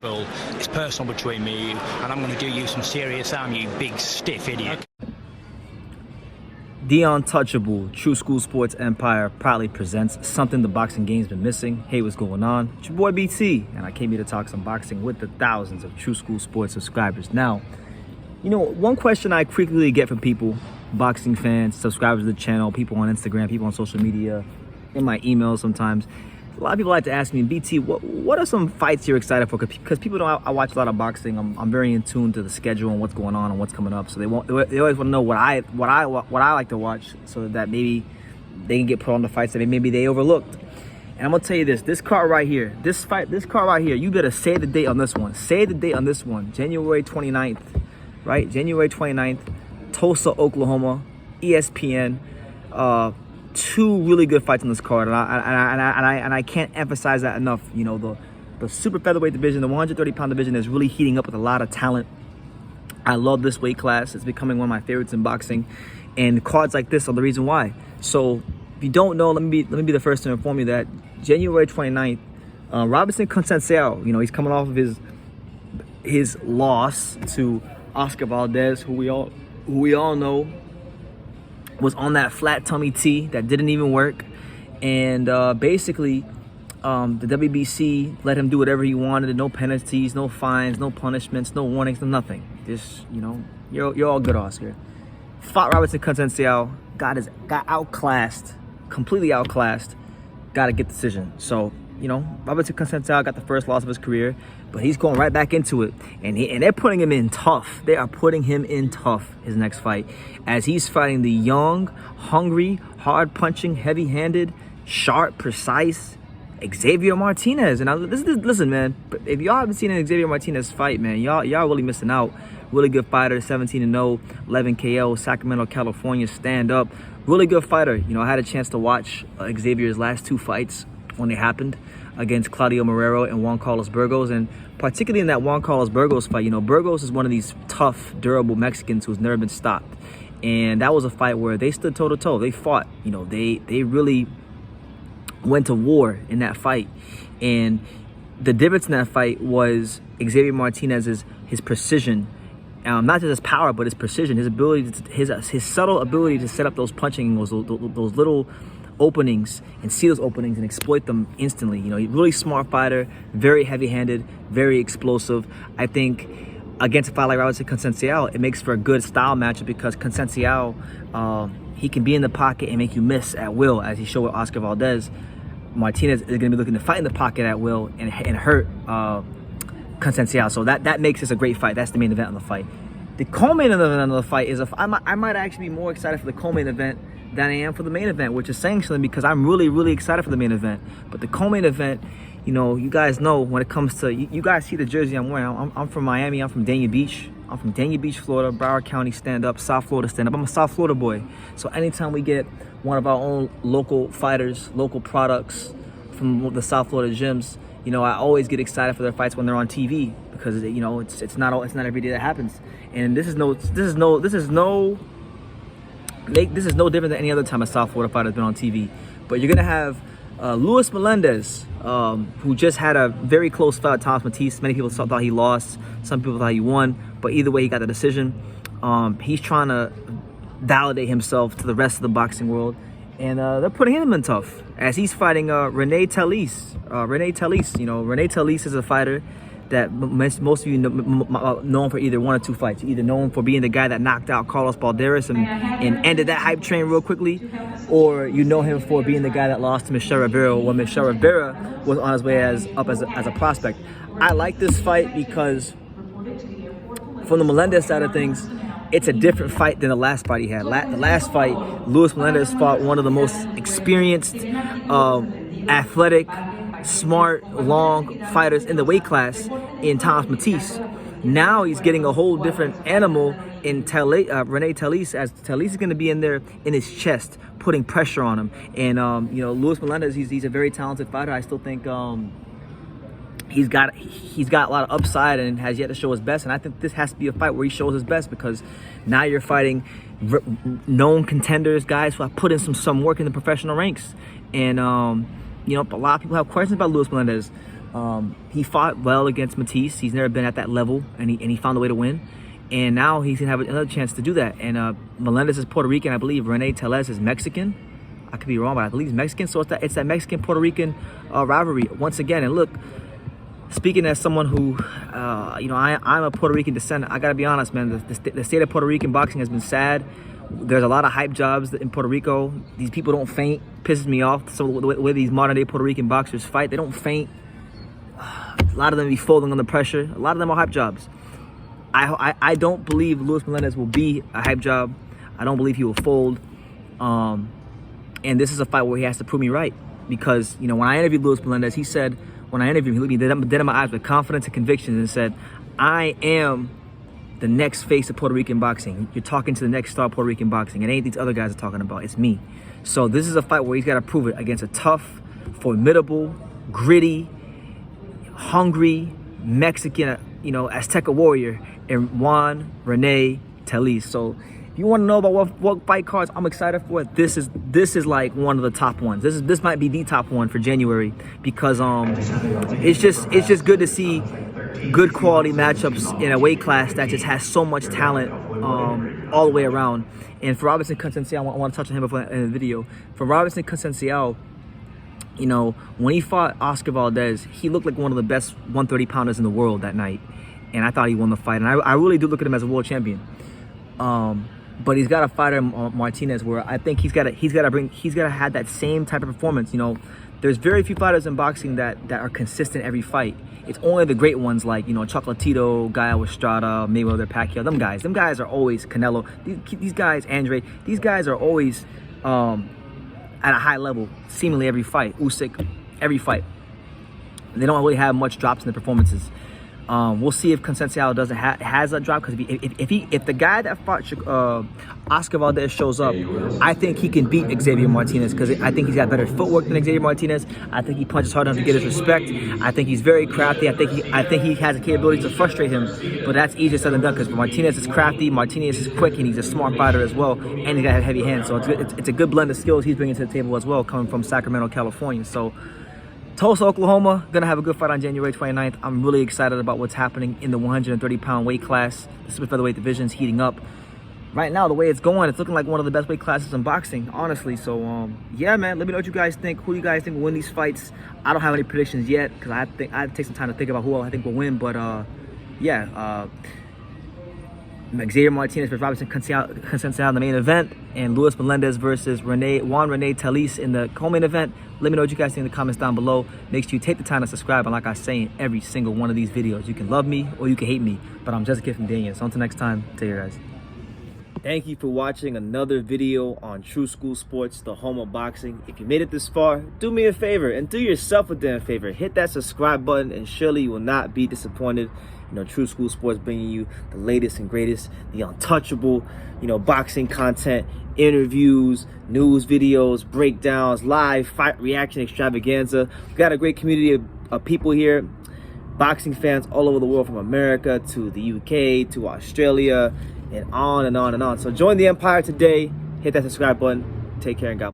Well, it's personal between me and you, and I'm going to do you some serious harm, you big stiff idiot. The Untouchable True School Sports Empire proudly presents something the boxing game's been missing. Hey, what's going on? It's your boy BT, and I came here to talk some boxing with the thousands of True School Sports subscribers. Now, you know, one question I frequently get from people, boxing fans, subscribers to the channel, people on Instagram, people on social media, in my emails sometimes. A lot of people like to ask me, BT, what are some fights you're excited for? Because people know I watch a lot of boxing. I'm very in tune to the schedule and what's going on and what's coming up. So they always want to know what I like to watch, so that maybe they can get put on the fights that maybe they overlooked. And I'm gonna tell you this card right here, this card right here, you better save the date on this one. Save the date on this one, January 29th, right? January 29th, Tulsa, Oklahoma, ESPN. Two really good fights on this card, and I can't emphasize that enough. You know, the super featherweight division, the 130-pound division, is really heating up with a lot of talent. I love this weight class. It's becoming one of my favorites in boxing, and cards like this are the reason why. So if you don't know, let me be the first to inform you that January 29th, Robson Conceicao, you know, he's coming off of his loss to Oscar Valdez, who we all know was on that flat tummy T that didn't even work. And basically, the WBC let him do whatever he wanted. No penalties, no fines, no punishments, no warnings, no nothing. Just, you know, you're all good, Oscar. Fought Robson Conceicao, got outclassed, completely outclassed, got a good decision. So, you know, Robson Conceicao got the first loss of his career, but he's going right back into it. And they're putting him in tough. They are putting him in tough, his next fight, as he's fighting the young, hungry, hard-punching, heavy-handed, sharp, precise Xavier Martinez. And listen, man, if y'all haven't seen an Xavier Martinez fight, man, y'all really missing out. Really good fighter, 17-0, 11 KO, Sacramento, California, stand up. Really good fighter. You know, I had a chance to watch Xavier's last two fights when they happened, against Claudio Marrero and Juan Carlos Burgos. And particularly in that Juan Carlos Burgos fight, you know, Burgos is one of these tough, durable Mexicans who's never been stopped. And that was a fight where they stood toe-to-toe. They fought. You know, they really went to war in that fight. And the difference in that fight was Xavier Martinez's his precision. Not just his power, but his precision, his ability, his subtle ability to set up those punching angles, those little openings, and see those openings and exploit them instantly. You know, he's a really smart fighter, very heavy-handed, very explosive. I think against a fight like Robson Conceicao, it makes for a good style matchup, because Conceiaco, he can be in the pocket and make you miss at will, as he showed with Oscar Valdez. Martinez is going to be looking to fight in the pocket at will and hurt Conceiaco. So that makes this a great fight. That's the main event of the fight. The co-main event of the fight is I might actually be more excited for the co-main event than I am for the main event, which is saying something, because I'm really excited for the main event. But the co-main event, you know, you guys know when it comes to, you guys see the jersey I'm wearing. I'm from Miami. I'm from Dania Beach. I'm from Dania Beach, Florida. Broward County, stand up. South Florida, stand up. I'm a South Florida boy. So anytime we get one of our own local fighters, local products from the South Florida gyms, you know, I always get excited for their fights when they're on TV, because, you know, it's not every day that happens. And this is no different than any other time a South Florida fighter has been on TV. But you're gonna have Luis Melendez, who just had a very close fight with Thomas Matisse. Many people thought he lost, some people thought he won, but either way, he got the decision. He's trying to validate himself to the rest of the boxing world, and they're putting him in tough, as he's fighting Rene Tellez. Rene Tellez, you know, Rene Tellez is a fighter that most of you know him for either one or two fights. You either know him for being the guy that knocked out Carlos Balderas and ended that hype train real quickly, or you know him for being the guy that lost to Michel Rivera when Michel Rivera was on his way as a prospect. I like this fight because, from the Melendez side of things, it's a different fight than the last fight he had. The last fight, Luis Melendez fought one of the most experienced, athletic, smart, long fighters in the weight class in Thomas Matisse. Now he's getting a whole different animal in Rene Tellez, as Tellez is going to be in there in his chest, putting pressure on him. And you know, Luis Melendez, he's a very talented fighter. I still think he's got a lot of upside and has yet to show his best. And I think this has to be a fight where he shows his best, because now you're fighting known contenders, guys who have put in some work in the professional ranks. And you know, a lot of people have questions about Luis Melendez. He fought well against Matisse. He's never been at that level, and he found a way to win. And now he's gonna have another chance to do that. And Melendez is Puerto Rican, I believe. Rene Tellez is Mexican. I could be wrong, but I believe he's Mexican. So it's that Mexican-Puerto Rican rivalry once again. And look, speaking as someone who, I'm a Puerto Rican descendant. I gotta be honest, man. The state of Puerto Rican boxing has been sad. There's a lot of hype jobs in Puerto Rico. These people don't faint. Pisses me off. So the way these modern-day Puerto Rican boxers fight, they don't faint. A lot of them be folding under pressure. A lot of them are hype jobs. I don't believe Luis Melendez will be a hype job. I don't believe he will fold. And this is a fight where he has to prove me right. Because, when I interviewed Luis Melendez, he said, when I interviewed him, he looked me dead in my eyes with confidence and conviction and said, I am the next face of Puerto Rican boxing. You're talking to the next star of Puerto Rican boxing. It ain't these other guys are talking about. It's me. So this is a fight where he's got to prove it against a tough, formidable, gritty, hungry, Mexican, Azteca warrior in Rene Tellez. So if you want to know about what fight cards I'm excited for, this is like one of the top ones. This might be the top one for January because it's just good to see good quality matchups in a weight class that just has so much talent all the way around. And for Robson Conceicao, I want to touch on him before in the video. For Robson Conceicao, when he fought Oscar Valdez, he looked like one of the best 130 pounders in the world that night. And I thought he won the fight. And I really do look at him as a world champion. But he's got to fight Martinez, where I think he's got to have that same type of performance. There's very few fighters in boxing that are consistent every fight. It's only the great ones like, Chocolatito, Gaio Estrada, Mayweather, Pacquiao. Them guys are always Canelo. These guys, Andre, these guys are always at a high level, seemingly every fight. Usyk, every fight. They don't really have much drops in their performances. We'll see if Conceiaco has a drop, because if the guy that fought Oscar Valdez shows up, I think he can beat Xavier Martinez, because I think he's got better footwork than Xavier Martinez. I think he punches hard enough to get his respect. I think he's very crafty. I think he has the capability to frustrate him, but that's easier said than done, because Martinez is crafty, Martinez is quick, and he's a smart fighter as well, and he's got heavy hands. So it's a good blend of skills he's bringing to the table as well, coming from Sacramento, California. So Tulsa, Oklahoma, gonna have a good fight on January 29th. I'm really excited about what's happening in the 130-pound weight class. The super featherweight division's heating up. Right now, the way it's going, it's looking like one of the best weight classes in boxing, honestly. So, yeah, man, let me know what you guys think. Who do you guys think will win these fights? I don't have any predictions yet, because I have to take some time to think about who I think will win. But, yeah, Xavier Martinez versus Robson Conceicao in the main event, and Luis Melendez versus Rene Tellez in the co-main event. Let me know what you guys think in the comments down below. Make sure you take the time to subscribe. And like I say in every single one of these videos, you can love me or you can hate me, but I'm just a kid from Daniel. So until next time, take care, guys. Thank you for watching another video on True School Sports, the home of boxing. If you made it this far, do me a favor and do yourself a damn favor. Hit that subscribe button and surely you will not be disappointed. True School Sports bringing you the latest and greatest, the untouchable, boxing content, interviews, news videos, breakdowns, live fight reaction extravaganza. We've got a great community of people here, boxing fans all over the world, from America to the UK to Australia, and on and on and on. So join the empire today. Hit that subscribe button. Take care and God bless.